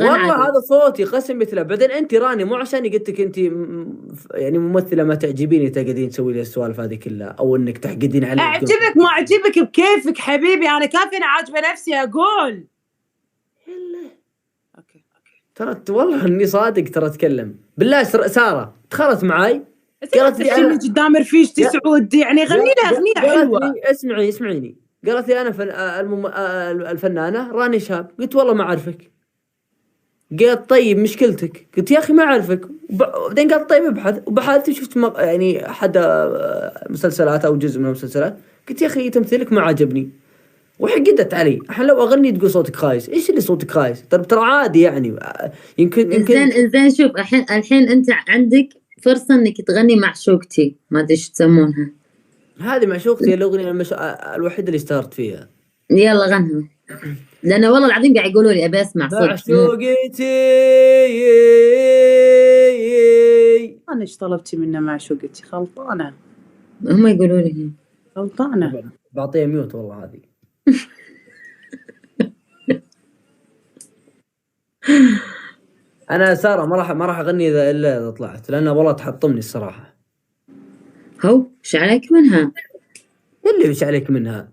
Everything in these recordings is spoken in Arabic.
والله هذا صوتي قسم بالله. بعدين انت راني مو عشاني قلت لك انت يعني ممثله ما تعجبيني تقعدين تسوي لي السوالف هذه كلها، او انك تحقدين علي. اعجبك ما اعجبك بكيفك حبيبي، انا كافي انا عاجبه نفسي اقول. يلا اوكي ترى والله اني صادق، ترى اتكلم بالله. ساره دخلت معاي قالت لي انا قدام رفيجتي سعود يعني غني لها اغنيه حلوه. اسمعيني قالت لي انا الفنانه راني شاب. قلت والله ما اعرفك. قالت طيب مشكلتك؟ قلت يا اخي ما اعرفك. بعدين قالت طيب ابحث، وبحثت وشفت يعني احد مسلسلات او جزء من المسلسلات. قلت يا اخي تمثيلك ما عجبني وحقدت علي. الحين لو اغني تقول صوتك خايس. ايش اللي صوتك خايس؟ ترى عادي يعني. يمكن زين شوف الحين انت عندك فرصه انك تغني معشوقتي، ما ادري ايش تسمونها. هذه معشوقتي الاغنيه الوحيده اللي اشتهرت فيها. يلا غنها. لأن والله العظيم قاعد يقولوا لي أبي أسمع صوت معشوقتي. أنا إيش طلبتي منه معشوقتي؟ غلطانة. هم يقولوا لي غلطانة. بعطيها ميوت والله هذه. أنا سارة ما راح أغني إلا إذا طلعت، لأن والله تحطمني الصراحة. هو إيش عليك منها؟ اللي إيش عليك منها؟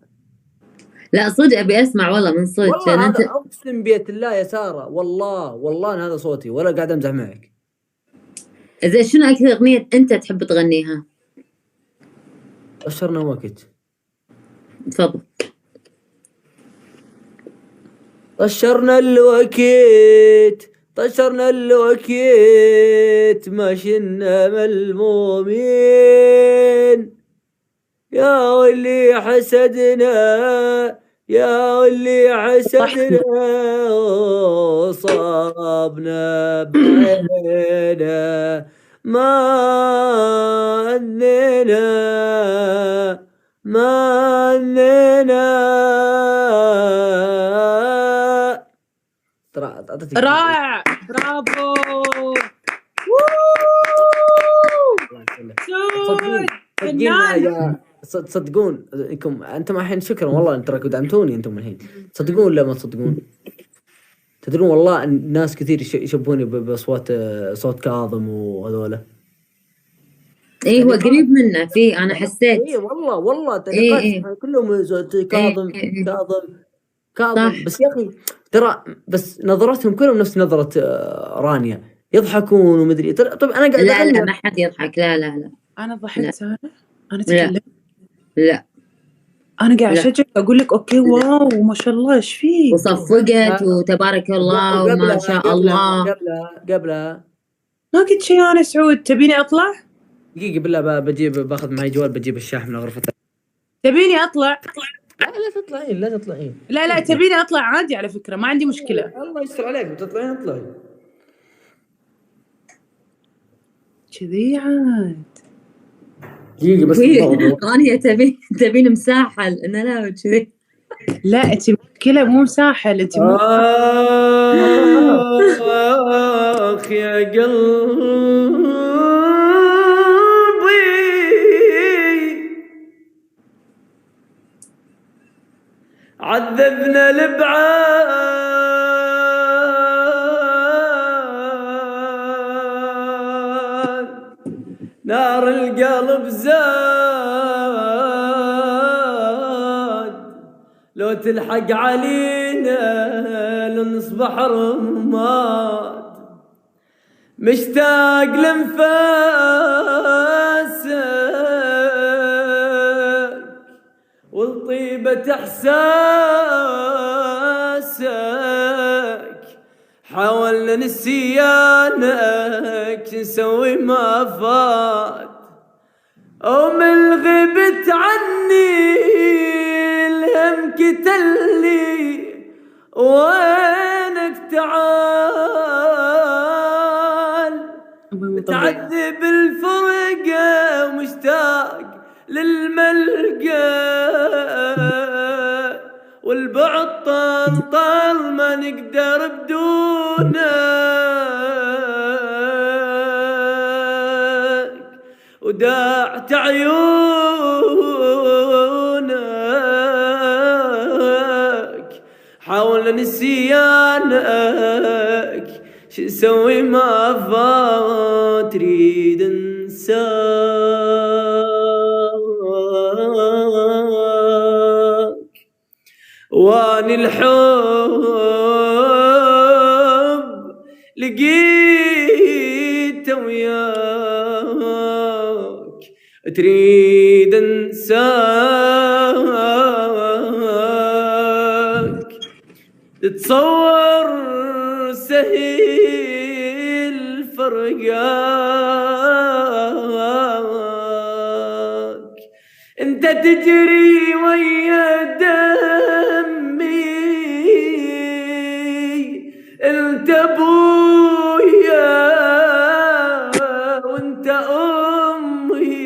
لا صدق أبي أسمع والله من صدق. والله هذا أقسم بيت الله يا سارة، والله أن هذا صوتي ولا قاعد أمزح معك. إذا شنو أكثر أغنية أنت تحب تغنيها؟ طشرنا وقت. تفضل. طشرنا الوقت ما شلنا ملمومين، يا واللي حسدنا وصابنا بعيننا ما أننا رائع برافو. تصدقون انكم انتم الحين شكرا والله انتم تراكم دعمتوني انتم الحين. تصدقون ولا ما تصدقون؟ تدرون والله الناس كثير يشبهوني باصوات صوت كاظم وهذولا. ايه هو قريب منه في انا حسيت. ايه والله تعليقات كلهم كاظم كاظم. بس يا اخي ترى بس نظرتهم كلهم نفس نظرة رانيا، يضحكون ومدري. طيب انا قاعد لا ما حد يضحك. لا انا ضحكت. انا تكلمت. لا انا قاعد اشجعك اقول لك اوكي واو ما شاء الله ايش فيك، وصفقت وتبارك الله وما شاء الله. قبلها ما قلت شيء. انا سعود تبيني اطلع دقيقة بالله باخذ معي جوال بجيب الشاحن من غرفة. تبيني اطلع؟ لا تطلعين. لا تبيني اطلع عادي على فكرة ما عندي مشكلة. الله يستر عليك بتطلعين اطلعي كذي عاد. دقيقة بس رانيا تبين مساحة انه لا كذي. لا انت مشكلة مو مساحل انت مو اخ يا قلبي عذبنا الابعاد نار القلب زاد لو تلحق علينا لنصبح رماد مشتاق لنفاسك والطيبة احساسك حاولنا نسيانك نسوي ما فات ومن غبت عني الهم كتلي وينك تعال متعذب الفرقة ومشتاق للملقى والبعد طال ما نقدر بدونك وداعت عيونك حاول نسيانك شو اسوي ما فات تريد انساك، واني الحب لقيته وياك، تريد انساك، تتصور سهل فرقاك، انت تجري ويا دمي، انت ابويا وانت امي،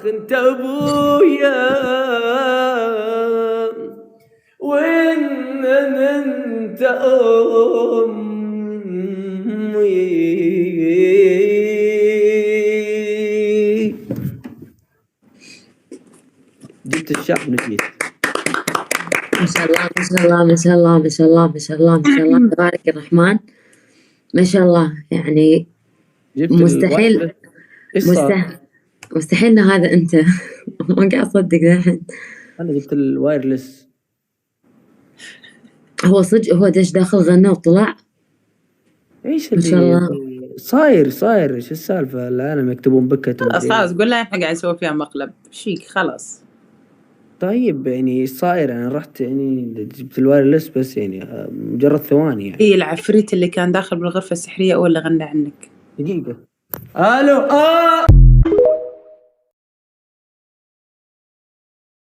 انت ابويا وان انت امي. جبت الشعب نسيت. ما شاء الله ما شاء الله ما شاء الله ما شاء الله ما شاء الله ما شاء الله تبارك الرحمن، ما شاء الله. يعني جبت مستحيل ايش صار؟ مستحيل إن هذا أنت. ما قاعد أصدق الحين. انا جبت الوايرلس. هو صدق هو دش داخل غنى وطلع. ايش ما شاء اللي الله. صاير ايش السالفه؟ العالم يكتبون بكت خلاص قول له احنا قاعد نسوي فيها مقلب شيك خلاص. طيب يعني صاير، انا رحت يعني جبت الوايرلس بس يعني مجرد ثواني يعني. هي العفريت اللي كان داخل بالغرفة السحرية هو اللي غنى عنك. دقيقة. الو